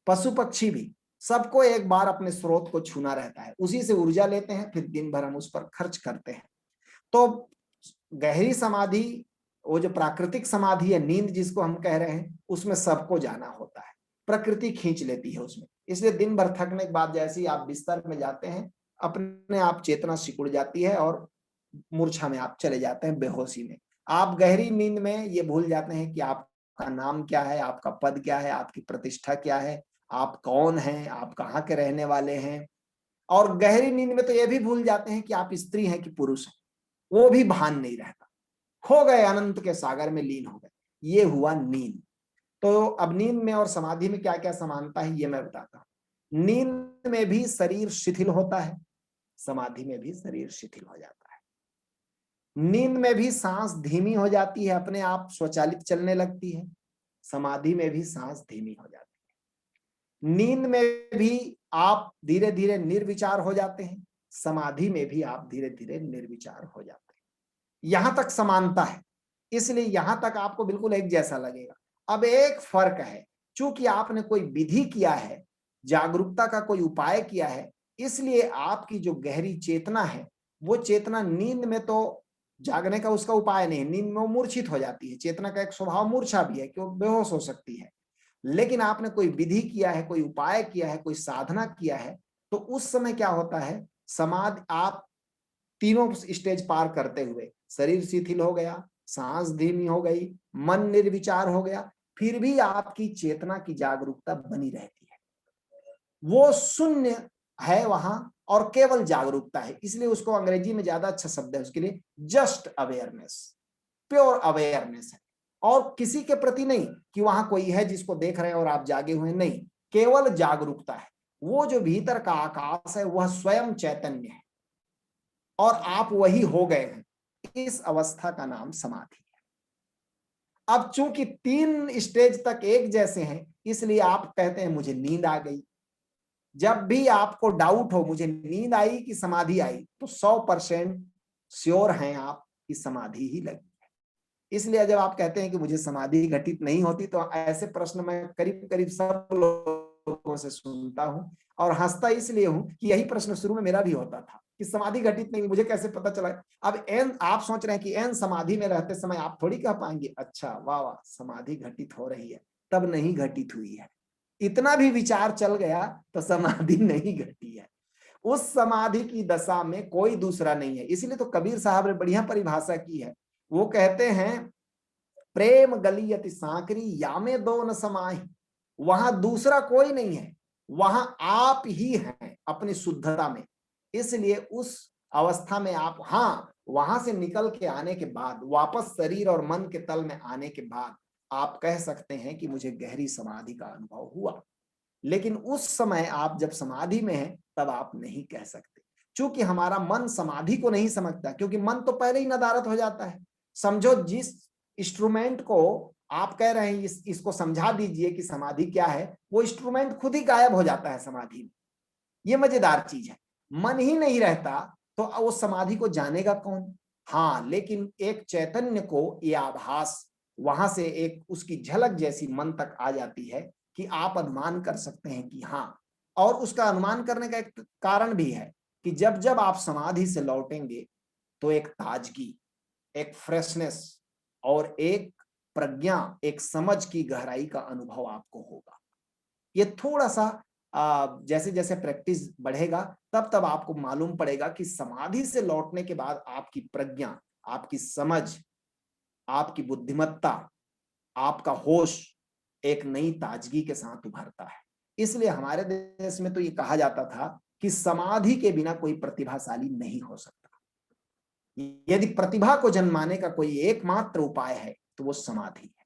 पशु पक्षी भी, सबको एक बार अपने स्रोत को छूना रहता है, उसी से ऊर्जा लेते हैं, फिर दिन भर हम उस पर खर्च करते हैं। तो गहरी समाधि, वो जो प्राकृतिक समाधि है, नींद जिसको हम कह रहे हैं, उसमें सबको जाना होता है, प्रकृति खींच लेती है उसमें। इसलिए दिन भर थकने के बाद जैसे ही आप बिस्तर में जाते हैं, अपने आप चेतना सिकुड़ जाती है और मूर्छा में आप चले जाते हैं, बेहोशी में। आप गहरी नींद में ये भूल जाते हैं कि आपका नाम क्या है, आपका पद क्या है, आपकी प्रतिष्ठा क्या है, आप कौन हैं, आप कहाँ के रहने वाले हैं। और गहरी नींद में तो ये भी भूल जाते हैं कि आप स्त्री हैं कि पुरुष हैं, वो भी भान नहीं रहता। हो गए, अनंत के सागर में लीन हो गए। ये हुआ नींद। तो अब नींद में और समाधि में क्या क्या समानता है, ये मैं बताता हूं। नींद में भी शरीर शिथिल होता है, समाधि में भी शरीर शिथिल हो जाता है। नींद में भी सांस धीमी हो जाती है, अपने आप स्वचालित चलने लगती है, समाधि में भी सांस धीमी हो जाती है। नींद में भी आप धीरे धीरे निर्विचार हो जाते हैं, समाधि में भी आप धीरे धीरे निर्विचार हो जाते हैं। यहां तक समानता है, इसलिए यहां तक आपको बिल्कुल एक जैसा लगेगा। अब एक फर्क है, चूंकि आपने कोई विधि किया है, जागरूकता का कोई उपाय किया है, इसलिए आपकी जो गहरी चेतना है, वो चेतना नींद में तो जागने का उसका उपाय नहीं, नींद में वो मूर्छित हो जाती है। चेतना का एक स्वभाव मूर्छा भी है कि वो बेहोश हो सकती है। लेकिन आपने कोई विधि किया है, कोई उपाय किया है, कोई साधना किया है, तो उस समय क्या होता है, समाधि, आप तीनों स्टेज पार करते हुए, शरीर शिथिल हो गया, सांस धीमी हो गई, मन निर्विचार हो गया, फिर भी आपकी चेतना की जागरूकता बनी रहती है। वो शून्य है वहां, और केवल जागरूकता है, इसलिए उसको अंग्रेजी में ज्यादा अच्छा शब्द है उसके लिए, जस्ट अवेयरनेस, प्योर अवेयरनेस है। और किसी के प्रति नहीं कि वहां कोई है जिसको देख रहे हैं और आप जागे हुए, नहीं, केवल जागरूकता है। वो जो भीतर का आकाश है वह स्वयं चैतन्य है, और आप वही हो गए हैं। इस अवस्था का नाम समाधि है। अब चूंकि 3 स्टेज तक एक जैसे हैं, इसलिए आप कहते हैं मुझे नींद आ गई। जब भी आपको डाउट हो मुझे नींद आई कि समाधि आई, तो 100% श्योर हैं आप कि समाधि ही लगी है। इसलिए जब आप कहते हैं कि मुझे समाधि घटित नहीं होती, तो ऐसे प्रश्न मैं करीब करीब सब लोगों से सुनता हूं और हंसता इसलिए हूं कि यही प्रश्न शुरू में मेरा भी होता था कि समाधि घटित नहीं, मुझे कैसे पता चला। अब एन आप सोच रहे हैं कि एन समाधि में रहते समय आप थोड़ी कह पाएंगे अच्छा वाह वाह समाधि घटित हो रही है, तब नहीं घटित हुई है। इतना भी विचार चल गया तो समाधि नहीं घटी है। उस समाधि की दशा में कोई दूसरा नहीं है। इसलिए तो कबीर साहब ने बढ़िया परिभाषा की है। वो कहते हैं प्रेम गलियति सांकरी या में दो न समाहि, वहां दूसरा कोई नहीं है, वहां आप ही हैं अपनी शुद्धता में। इसलिए उस अवस्था में आप, हाँ, वहां से निकल के आने के बाद, वापस शरीर और मन के तल में आने के बाद आप कह सकते हैं कि मुझे गहरी समाधि का अनुभव हुआ। लेकिन उस समय आप जब समाधि में हैं तब आप नहीं कह सकते, क्योंकि हमारा मन समाधि को नहीं समझता, क्योंकि मन तो पहले ही नदारत हो जाता है। समझो जिस इंस्ट्रूमेंट को आप कह रहे हैं इसको समझा दीजिए कि समाधि क्या है, वो इंस्ट्रूमेंट खुद ही गायब हो जाता है समाधि में। ये मजेदार चीज है। मन ही नहीं रहता तो वो समाधि को जानेगा कौन। हाँ, लेकिन एक चैतन्य को ये आभास वहां से एक उसकी झलक जैसी मन तक आ जाती है कि आप अनुमान कर सकते हैं कि हाँ। और उसका अनुमान करने का एक कारण भी है कि जब जब आप समाधि से लौटेंगे तो एक ताजगी, एक फ्रेशनेस और एक प्रज्ञा, एक समझ की गहराई का अनुभव आपको होगा। ये थोड़ा सा जैसे जैसे प्रैक्टिस बढ़ेगा तब तब आपको मालूम पड़ेगा कि समाधि से लौटने के बाद आपकी प्रज्ञा, आपकी समझ, आपकी बुद्धिमत्ता, आपका होश एक नई ताजगी के साथ उभरता है। इसलिए हमारे देश में तो ये कहा जाता था कि समाधि के बिना कोई प्रतिभाशाली नहीं हो सकता। यदि प्रतिभा को जन्माने का कोई एकमात्र उपाय है तो वो समाधि है।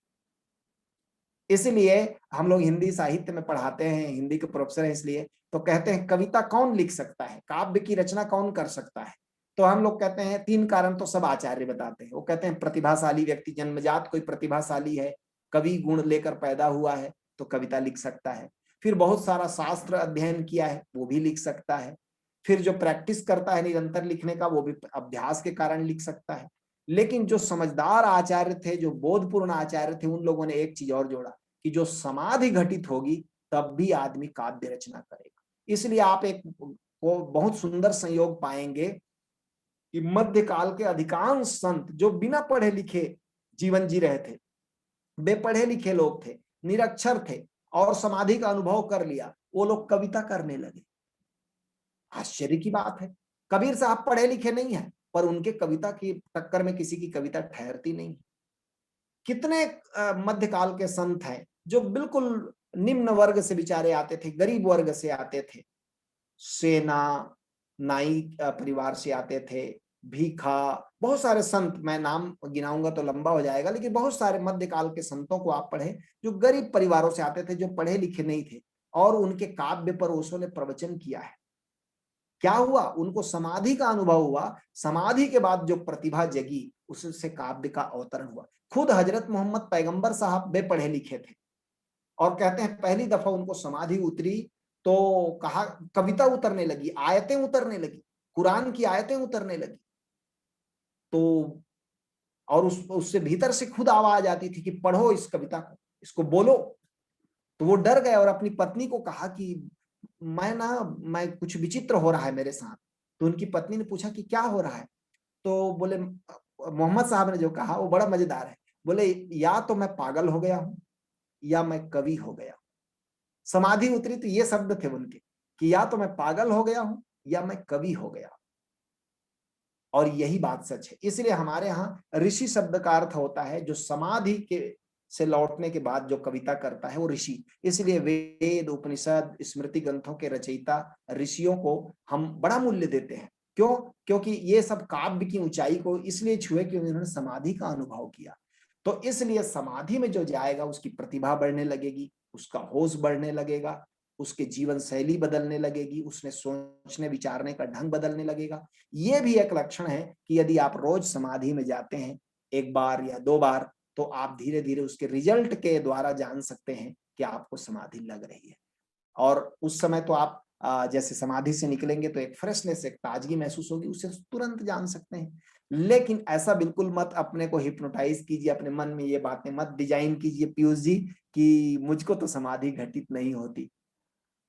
इसलिए हम लोग हिंदी साहित्य में पढ़ाते हैं, हिंदी के प्रोफेसर हैं, इसलिए तो कहते हैं कविता कौन लिख सकता है, काव्य की रचना कौन कर सकता है। तो हम लोग कहते हैं 3 कारण तो सब आचार्य बताते हैं। वो कहते हैं प्रतिभाशाली व्यक्ति, जन्मजात कोई प्रतिभाशाली है, कवि गुण लेकर पैदा हुआ है तो कविता लिख सकता है। फिर बहुत सारा शास्त्र अध्ययन किया है वो भी लिख सकता है। फिर जो प्रैक्टिस करता है निरंतर लिखने का वो भी अभ्यास के कारण लिख सकता है। लेकिन जो समझदार आचार्य थे, जो बोधपूर्ण आचार्य थे, उन लोगों ने एक चीज और जोड़ा कि जो समाधि घटित होगी तब भी आदमी काव्य रचना करेगा। इसलिए आप एक वो बहुत सुंदर संयोग पाएंगे कि मध्यकाल के अधिकांश संत जो बिना पढ़े लिखे जीवन जी रहे थे, बेपढ़े लिखे लोग थे, निरक्षर थे और समाधि का अनुभव कर लिया, वो लोग कविता करने लगे। आश्चर्य की बात है। कबीर साहब पढ़े लिखे नहीं है पर उनके कविता की टक्कर में किसी की कविता ठहरती नहीं। कितने मध्यकाल के संत हैं जो बिल्कुल निम्न वर्ग से बेचारे आते थे, गरीब वर्ग से आते थे, सेना नाई परिवार से आते थे, भीखा, बहुत सारे संत, मैं नाम गिनाऊंगा तो लंबा हो जाएगा, लेकिन बहुत सारे मध्यकाल के संतों को आप पढ़े जो गरीब परिवारों से आते थे, जो पढ़े लिखे नहीं थे, और उनके काव्य पर ओशो ने प्रवचन किया है। क्या हुआ, उनको समाधि का अनुभव हुआ, समाधि के बाद जो प्रतिभा जगी उससे काव्य का अवतरण हुआ। खुद हजरत मोहम्मद पैगंबर साहब बेपढ़े लिखे थे और कहते हैं पहली दफा उनको समाधि उतरी तो कहा कविता उतरने लगी, आयतें उतरने लगी, कुरान की आयतें उतरने लगी। तो और उससे भीतर से खुद आवाज आती थी कि पढ़ो इस कविता को, इसको बोलो। तो वो डर गए और अपनी पत्नी को कहा कि मैं कुछ विचित्र हो रहा है मेरे साथ। तो उनकी पत्नी ने पूछा कि क्या हो रहा है। तो बोले, मोहम्मद साहब ने जो कहा वो बड़ा मजेदार है। बोले या तो मैं पागल हो गया हूं या मैं कवि हो गया। समाधि उतरी तो ये शब्द थे उनके कि या तो मैं पागल हो गया हूं या मैं कवि हो गया। और यही बात सच है। इसलिए हमारे यहाँ ऋषि शब्द का अर्थ होता है जो समाधि के से लौटने के बाद जो कविता करता है वो ऋषि। इसलिए वेद, उपनिषद, स्मृति ग्रंथों के रचयिता ऋषियों को हम बड़ा मूल्य देते हैं। क्यों? क्योंकि ये सब काव्य की ऊंचाई को इसलिए छुए कि उन्होंने समाधि का अनुभव किया। तो इसलिए समाधि में जो जाएगा उसकी प्रतिभा बढ़ने लगेगी, उसका होश बढ़ने लगेगा, उसके जीवन शैली बदलने लगेगी, उसने सोचने विचारने का ढंग बदलने लगेगा। ये भी एक लक्षण है कि यदि आप रोज समाधि में जाते हैं, 1 बार या 2 बार, तो आप धीरे-धीरे उसके रिजल्ट के द्वारा जान सकते हैं कि आपको समाधि लग रही है। और उस समय तो आप जैसे समाधि से निकलेंगे तो एक फ्रेशनेस, एक ताजगी महसूस होगी, उससे तुरंत जान सकते हैं। लेकिन ऐसा बिल्कुल मत अपने को हिप्नोटाइज़ कीजिए, अपने मन में ये बातें मत डिज़ाइन कीजिए पीयूष जी कि मुझको तो समाधि घटित नहीं होती।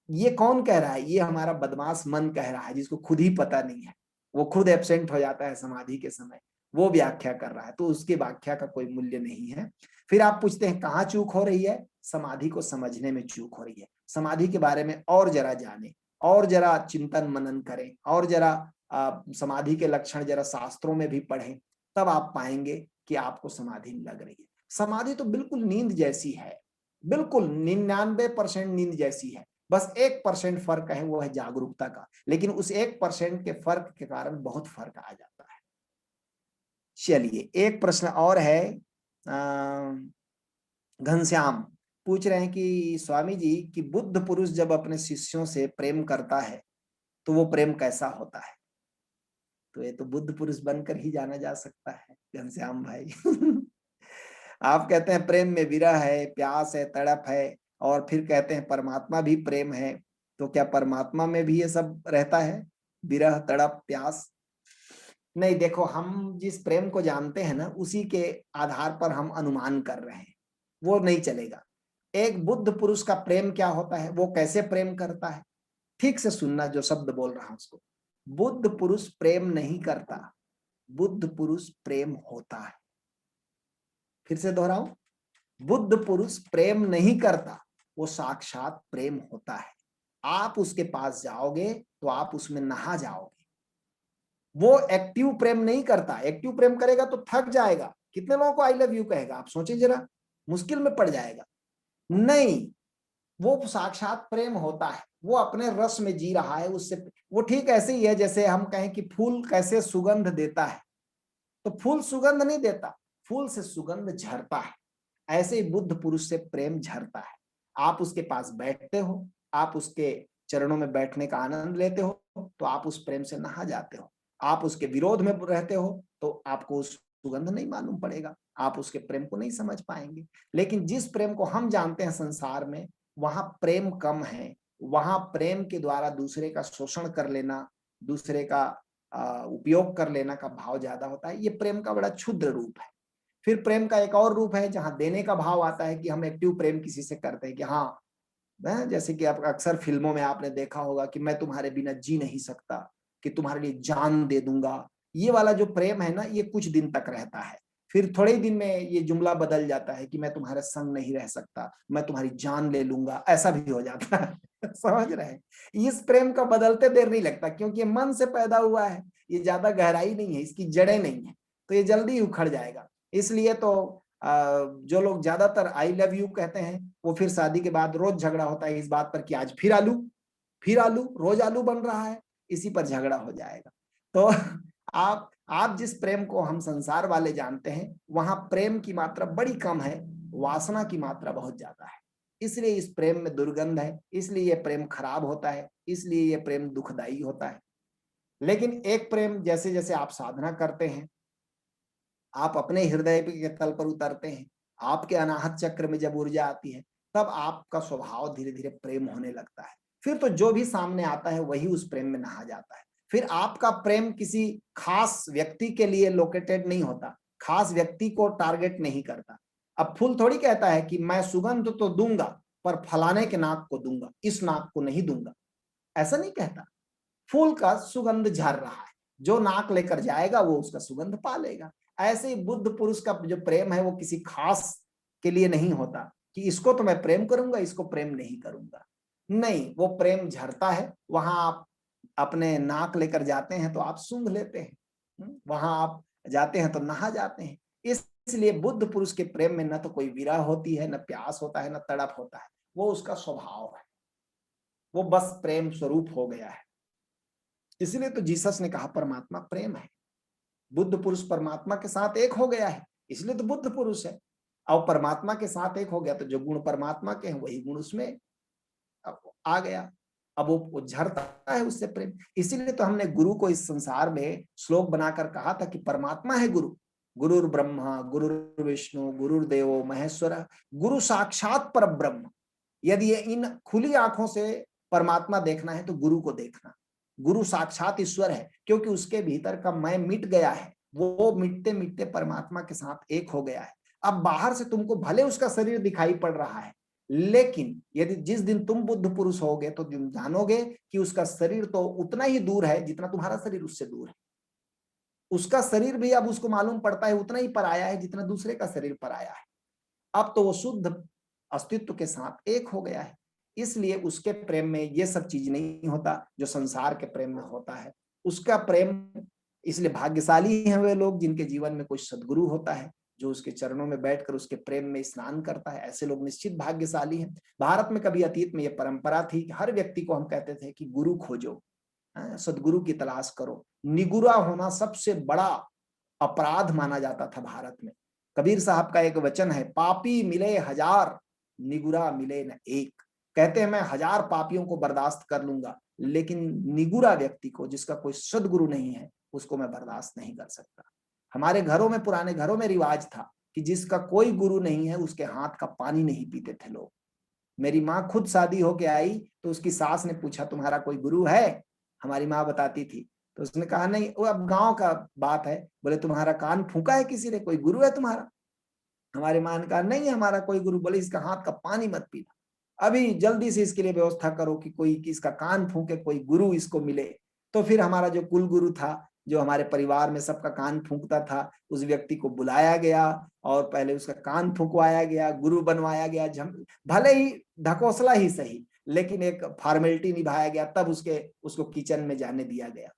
ये कौन कह रहा है? ये हमारा बदमाश मन कह रहा है, जिसको खुद ही पता नहीं है। वो खुद एब्सेंट हो जाता है समाधि के समय। वो व्याख्या कर रहा है, तो उसकी व्याख्या का कोई मूल्य नहीं है। फिर आप पूछते हैं कहाँ चूक हो रही है? समाधि को समझने में चूक हो रही है। समाधि के बारे में और ज़रा जानें, और ज़रा चिंतन-मनन करें, और ज़रा समाधि के लक्षण ज़रा शास्त्रों में भी पढ़ें, तब आप पाएँगे कि आपको समाधि लग रही है। समाधि तो बिल्कुल नींद जैसी है, बिल्कुल 99% नींद जैसी है। बस 1% फ़र्क है, वो है जागरूकता का। लेकिन उस 1% के फ़र्क के कारण बहुत फ़र्क आ जाता है। चलिए, एक प्रश्न और है। घनश्याम पूछ रहे हैं कि स्वामी जी कि बुद्ध पुरुष जब अपने शिष्यों से प्रेम करता है, तो वो प्रेम कैसा होता है? तो ये तो बुद्ध पुरुष बनकर ही जाना जा सकता है, घनश्याम भाई। आप कहते हैं प्रेम में विरह है, प्यास है, तड़प है, और फिर कहते हैं परमात्मा भी प्रेम है। तो क्या परमात्मा में भी ये सब रहता है? विरह, तड़प, प्यास? नहीं, देखो, हम जिस प्रेम को जानते हैं ना, उसी के आधार पर हम अनुमान कर रहे हैं। वो नहीं चलेगा। एक बुद्ध पुरुष का प्रेम क्या होता है? वो कैसे प्रेम करता है? ठीक से सुनना जो शब्द बोल रहा हूं उसको। बुद्ध पुरुष प्रेम नहीं करता, बुद्ध पुरुष प्रेम होता है। फिर से दोहराऊं, बुद्ध पुरुष प्रेम नहीं करता, वो साक्षात प्रेम होता है। आप उसके पास जाओगे तो आप उसमें नहा जाओगे। वो एक्टिव प्रेम नहीं करता, एक्टिव प्रेम करेगा तो थक जाएगा। कितने लोगों को आई लव यू कहेगा? आप सोचिए जरा, मुश्किल में पड़ जाएगा। नहीं, वो साक्षात प्रेम होता है। वो अपने रस में जी रहा है, उससे वो ठीक ऐसे ही है जैसे हम कहें कि फूल कैसे सुगंध देता है। तो फूल सुगंध नहीं देता, फूल से सुगंध झरता है। ऐसे ही बुद्ध पुरुष से प्रेम झरता है। आप उसके पास बैठते हो, आप उसके चरणों में बैठने का आनंद लेते हो, तो आप उस प्रेम से नहा जाते हो। आप उसके विरोध में रहते हो तो आपको उस सुगंध नहीं मालूम पड़ेगा, आप उसके प्रेम को नहीं समझ पाएंगे। लेकिन जिस प्रेम को हम जानते हैं संसार में, वहां प्रेम कम है। वहां प्रेम के द्वारा दूसरे का शोषण कर लेना, दूसरे का उपयोग कर लेना का भाव ज्यादा होता है। ये प्रेम का बड़ा क्षुद्र रूप है। फिर प्रेम का एक और रूप है जहां देने का भाव आता है कि हम एक्टिव प्रेम किसी से करते हैं कि हाँ, जैसे कि आप अक्सर फिल्मों में आपने देखा होगा कि मैं तुम्हारे बिना जी नहीं सकता, कि तुम्हारे लिए जान दे दूंगा। ये वाला जो प्रेम है ना, ये कुछ दिन तक रहता है। फिर थोड़े ही दिन में ये जुमला बदल जाता है कि मैं तुम्हारे संग नहीं रह सकता, मैं तुम्हारी जान ले लूंगा, ऐसा भी हो जाता है। समझ रहे हैं? इस प्रेम का बदलते देर नहीं लगता, क्योंकि ये मन से पैदा हुआ है। ये ज्यादा गहराई नहीं है, इसकी जड़ें नहीं है, तो ये जल्दी उखड़ जाएगा। इसलिए तो जो लोग ज्यादातर आई लव यू कहते हैं, वो फिर शादी के बाद रोज झगड़ा होता है इस बात पर कि आज फिर आलू, रोज आलू बन रहा है, इसी पर झगड़ा हो जाएगा। तो आप जिस प्रेम को हम संसार वाले जानते हैं, वहां प्रेम की मात्रा बड़ी कम है, वासना की मात्रा बहुत ज्यादा है। इसलिए इस प्रेम में दुर्गंध है, इसलिए यह प्रेम खराब होता है, इसलिए यह प्रेम दुखदाई होता है। लेकिन एक प्रेम, जैसे जैसे आप साधना करते हैं, आप अपने हृदय के तल पर उतरते हैं, आपके अनाहत चक्र में जब ऊर्जा आती है, तब आपका स्वभाव धीरे धीरे प्रेम होने लगता है। फिर तो जो भी सामने आता है वही उस प्रेम में नहा जाता है। फिर आपका प्रेम किसी खास व्यक्ति के लिए लोकेटेड नहीं होता, खास व्यक्ति को टारगेट नहीं करता। अब फूल थोड़ी कहता है कि मैं सुगंध तो दूंगा, पर फलाने के नाक को दूंगा, इस नाक को नहीं दूंगा, ऐसा नहीं कहता। फूल का सुगंध झर रहा है, जो नाक लेकर जाएगा वो उसका सुगंध पा लेगा। ऐसे ही बुद्ध पुरुष का जो प्रेम है, वो किसी खास के लिए नहीं होता कि इसको तो मैं प्रेम करूंगा, इसको प्रेम नहीं करूंगा। नहीं, वो प्रेम झरता है। वहां आप अपने नाक लेकर जाते हैं तो आप सूंघ लेते हैं, वहां आप जाते हैं तो नहा जाते हैं। इसलिए बुद्ध पुरुष के प्रेम में न तो कोई विरह होती है, न प्यास होता है, न तड़प होता है। वो उसका स्वभाव है, वो बस प्रेम स्वरूप हो गया है। इसलिए तो जीसस ने कहा परमात्मा प्रेम है। बुद्ध पुरुष परमात्मा के साथ एक हो गया है, इसलिए तो बुद्ध पुरुष है। और परमात्मा के साथ एक हो गया तो जो गुण परमात्मा के हैं वही गुण उसमें आ गया, अब वो झरता है उससे प्रेम। इसीलिए तो हमने गुरु को इस संसार में श्लोक बनाकर कहा था कि परमात्मा है गुरु, गुरुर ब्रह्मा गुरुर्विष्णु गुरुर्देवो महेश्वर, गुरु साक्षात पर ब्रह्म। यदि ये इन खुली आंखों से परमात्मा देखना है तो गुरु को देखना। गुरु साक्षात ईश्वर है, क्योंकि उसके भीतर का मैं मिट गया है, वो मिटते मिटते परमात्मा के साथ एक हो गया है। अब बाहर से तुमको भले उसका शरीर दिखाई पड़ रहा है, लेकिन यदि जिस दिन तुम बुद्ध पुरुष होगे तो तुम जानोगे कि उसका शरीर तो उतना ही दूर है जितना तुम्हारा शरीर उससे दूर है। उसका शरीर भी अब उसको मालूम पड़ता है उतना ही पराया है जितना दूसरे का शरीर पराया है। अब तो वो शुद्ध अस्तित्व के साथ एक हो गया है। इसलिए उसके प्रेम में ये सब चीज नहीं होता जो संसार के प्रेम में होता है। उसका प्रेम, इसलिए भाग्यशाली हैं वे लोग जिनके जीवन में कोई सद्गुरु होता है, जो उसके चरणों में बैठकर उसके प्रेम में स्नान करता है। ऐसे लोग निश्चित भाग्यशाली हैं। भारत में कभी अतीत में यह परंपरा थी कि हर व्यक्ति को हम कहते थे कि गुरु खोजो, सदगुरु की तलाश करो। निगुरा होना सबसे बड़ा अपराध माना जाता था भारत में। कबीर साहब का एक वचन है, पापी मिले हजार निगुरा मिले न एक। कहते हैं मैं हजार पापियों को बर्दाश्त कर लूंगा, लेकिन निगुरा व्यक्ति को, जिसका कोई सदगुरु नहीं है, उसको मैं बर्दाश्त नहीं कर सकता। हमारे घरों में, पुराने घरों में रिवाज था कि जिसका कोई गुरु नहीं है उसके हाथ का पानी नहीं पीते थे लोग। मेरी माँ खुद शादी होके आई तो उसकी सास ने पूछा तुम्हारा कोई गुरु है? हमारी माँ बताती थी, तो उसने कहा नहीं, वो अब गांव का बात है। बोले तुम्हारा कान फूंका है किसी ने, कोई गुरु है तुम्हारा? हमारी माँ ने कहा नहीं हमारा कोई गुरु। बोले इसका हाथ का पानी मत पीना, अभी जल्दी से इसके लिए व्यवस्था करो कि कोई इसका कान फूंके, कोई गुरु इसको मिले। तो फिर हमारा जो कुल गुरु था, जो हमारे परिवार में सबका कान फूंकता था, उस व्यक्ति को बुलाया गया और पहले उसका कान फूंकवाया गया, गुरु बनवाया गया। भले ही ढकोसला ही सही, लेकिन एक फॉर्मेलिटी निभाया गया, तब उसको किचन में जाने दिया गया।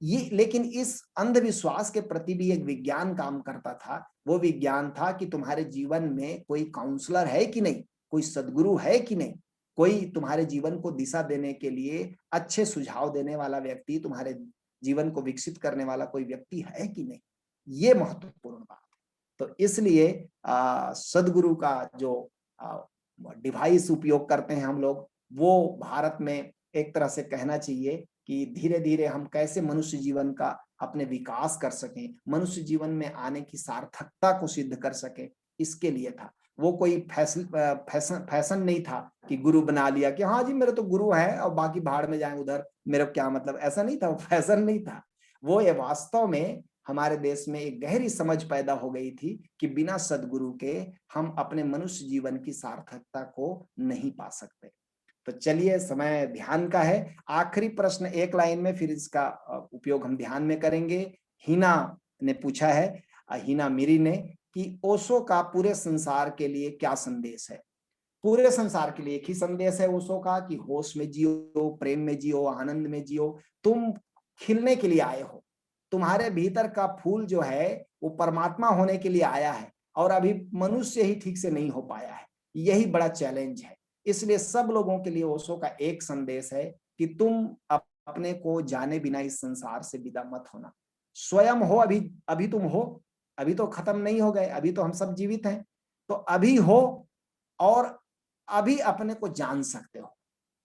ये लेकिन इस अंधविश्वास के प्रति भी एक विज्ञान काम करता था। वो विज्ञान था कि तुम्हारे जीवन में कोई काउंसलर है कि नहीं, कोई सदगुरु है कि नहीं, कोई तुम्हारे जीवन को दिशा देने के लिए अच्छे सुझाव देने वाला व्यक्ति, तुम्हारे जीवन को विकसित करने वाला कोई व्यक्ति है कि नहीं। ये महत्वपूर्ण बात है। तो इसलिए सदगुरु का जो डिवाइस उपयोग करते हैं हम लोग, वो भारत में एक तरह से कहना चाहिए कि धीरे धीरे हम कैसे मनुष्य जीवन का अपने विकास कर सकें, मनुष्य जीवन में आने की सार्थकता को सिद्ध कर सके, इसके लिए था। वो कोई फैशन नहीं था कि गुरु बना लिया कि हाँ जी मेरे तो गुरु है और बाकी भाड़ में जाए उधर, मेरा क्या मतलब, ऐसा नहीं था। वो फैशन नहीं था। वो ये वास्तव में हमारे देश में एक गहरी समझ पैदा हो गई थी कि बिना सदगुरु के हम अपने मनुष्य जीवन की सार्थकता को नहीं पा सकते। तो चलिए, समय ध्यान का है। आखिरी प्रश्न एक लाइन में, फिर इसका उपयोग हम ध्यान में करेंगे। हीना ने पूछा है, हीना मीरी ने, कि ओशो का पूरे संसार के लिए क्या संदेश है? पूरे संसार के लिए एक ही संदेश है ओशो का कि होश में जियो, प्रेम में जियो, आनंद में जियो। तुम खिलने के लिए आए हो। तुम्हारे भीतर का फूल जो है वो परमात्मा होने के लिए आया है, और अभी मनुष्य ही ठीक से नहीं हो पाया है। यही बड़ा चैलेंज है। इसलिए सब लोगों के लिए ओशो का एक संदेश है कि तुम अपने को जाने बिना इस संसार से विदा मत होना। स्वयं हो, अभी अभी तुम हो, अभी तो खत्म नहीं हो गए, अभी तो हम सब जीवित हैं। तो अभी हो और अभी अपने को जान सकते हो।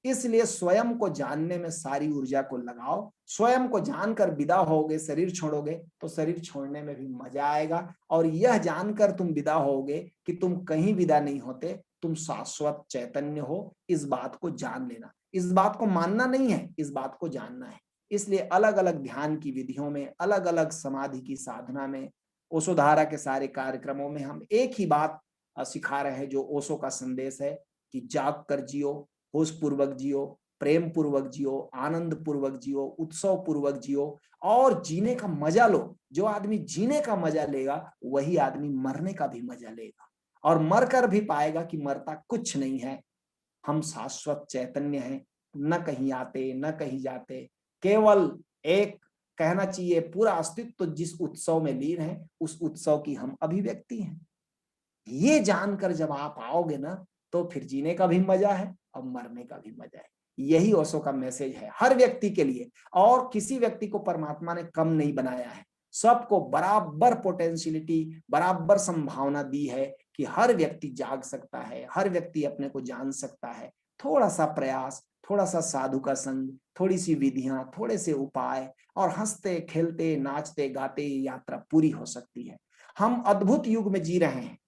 इसलिए स्वयं को जानने में सारी ऊर्जा को लगाओ। स्वयं को जानकर विदा होगे, शरीर छोड़ोगे, तो शरीर छोड़ने में भी मजा आएगा। और यह जानकर तुम विदा होगे कि तुम कहीं विदा नहीं होते, तुम शाश्वत चैतन्य हो। इस बात को जान लेना। इस बात को मानना नहीं है, इस बात को जानना है। इसलिए अलग अलग ध्यान की विधियों में, अलग अलग समाधि की साधना में, ओशोधारा के सारे कार्यक्रमों में हम एक ही बात सिखा रहे हैं, जो ओशो का संदेश है कि जाग कर जियो, होश पूर्वक जियो, प्रेम पूर्वक जियो, आनंद पूर्वक जियो, उत्सव पूर्वक जियो, और जीने का मजा लो। जो आदमी जीने का मजा लेगा वही आदमी मरने का भी मजा लेगा, और मरकर भी पाएगा कि मरता कुछ नहीं है। हम शाश्वत चैतन्य हैं, न कहीं आते न कहीं जाते। केवल एक कहना चाहिए, पूरा अस्तित्व जिस उत्सव में लीन है, उस उत्सव की हम अभिव्यक्ति हैं। ये जानकर जब आप आओगे ना, तो फिर जीने का भी मजा है और मरने का भी मजा है। यही ओशो का मैसेज है हर व्यक्ति के लिए। और किसी व्यक्ति को परमात्मा ने कम नहीं बनाया है। सबको बराबर पोटेंशियलिटी, बराबर संभावना दी है कि हर व्यक्ति जाग सकता है, हर व्यक्ति अपने को जान सकता है। थोड़ा सा प्रयास, थोड़ा सा साधु का संग, थोड़ी सी विधियां, थोड़े से उपाय और हंसते खेलते नाचते गाते ये यात्रा पूरी हो सकती है। हम अद्भुत युग में जी रहे हैं।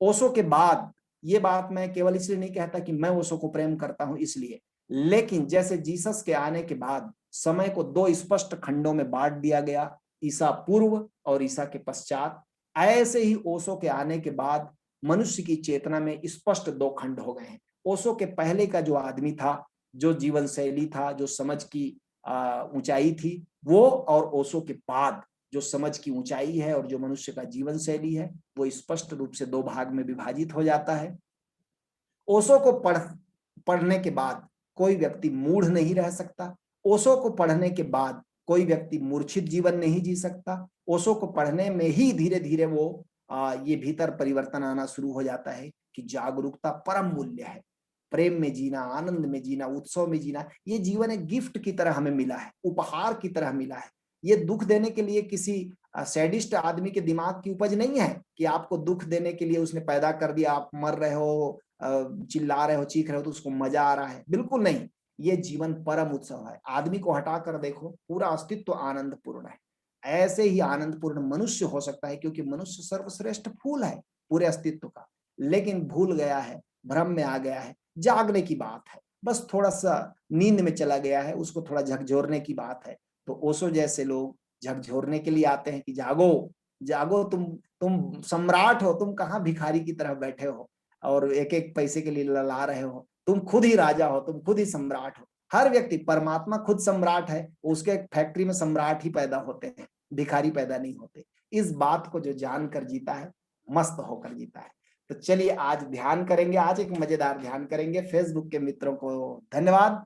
ओशो के बाद, ये बात मैं केवल इसलिए नहीं कहता कि मैं ओशो को प्रेम करता हूं इसलिए, लेकिन जैसे जीसस के आने के बाद समय को दो स्पष्ट खंडों में बांट दिया गया, ईसा पूर्व और ईसा के पश्चात, ऐसे ही ओशो के आने के बाद मनुष्य की चेतना में स्पष्ट दो खंड हो गए हैं। ओशो के पहले का जो आदमी था, जो जीवन शैली था, जो समझ की ऊंचाई थी, वो और ओशो के बाद जो समझ की ऊंचाई है और जो मनुष्य का जीवन शैली है, वो स्पष्ट रूप से दो भाग में विभाजित हो जाता है। ओशो को पढ़ने के बाद कोई व्यक्ति मूढ़ नहीं रह सकता। ओशो को पढ़ने के बाद कोई व्यक्ति मूर्छित जीवन नहीं जी सकता। ओशो को पढ़ने में ही धीरे धीरे वो ये भीतर परिवर्तन आना शुरू हो जाता है कि जागरूकता परम मूल्य है। प्रेम में जीना, आनंद में जीना, उत्सव में जीना, ये जीवन एक गिफ्ट की तरह हमें मिला है, उपहार की तरह मिला है। ये दुख देने के लिए किसी सैडिस्ट आदमी के दिमाग की उपज नहीं है कि आपको दुख देने के लिए उसने पैदा कर दिया, आप मर रहे हो, चिल्ला रहे हो, चीख रहे हो तो उसको मजा आ रहा है। बिल्कुल नहीं, ये जीवन परम उत्सव है। आदमी को हटाकर देखो, पूरा अस्तित्व आनंदपूर्ण है। ऐसे ही आनंदपूर्ण मनुष्य हो सकता है, क्योंकि मनुष्य सर्वश्रेष्ठ फूल है पूरे अस्तित्व का। लेकिन भूल गया है, भ्रम में आ गया है। जागने की बात है, बस थोड़ा सा नींद में चला गया है, उसको थोड़ा झकझोरने की बात है। तो ओशो जैसे लोग झकझोरने के लिए आते हैं कि जागो, जागो, तुम सम्राट हो, तुम कहाँ भिखारी की तरह बैठे हो और एक एक पैसे के लिए लला रहे हो। तुम खुद ही राजा हो, तुम खुद ही सम्राट हो। हर व्यक्ति, परमात्मा खुद सम्राट है, उसके फैक्ट्री में सम्राट ही पैदा होते हैं, भिखारी पैदा नहीं होते। इस बात को जो जानकर जीता है, मस्त होकर जीता है। तो चलिए आज ध्यान करेंगे, आज एक मजेदार ध्यान करेंगे। फेसबुक के मित्रों को धन्यवाद।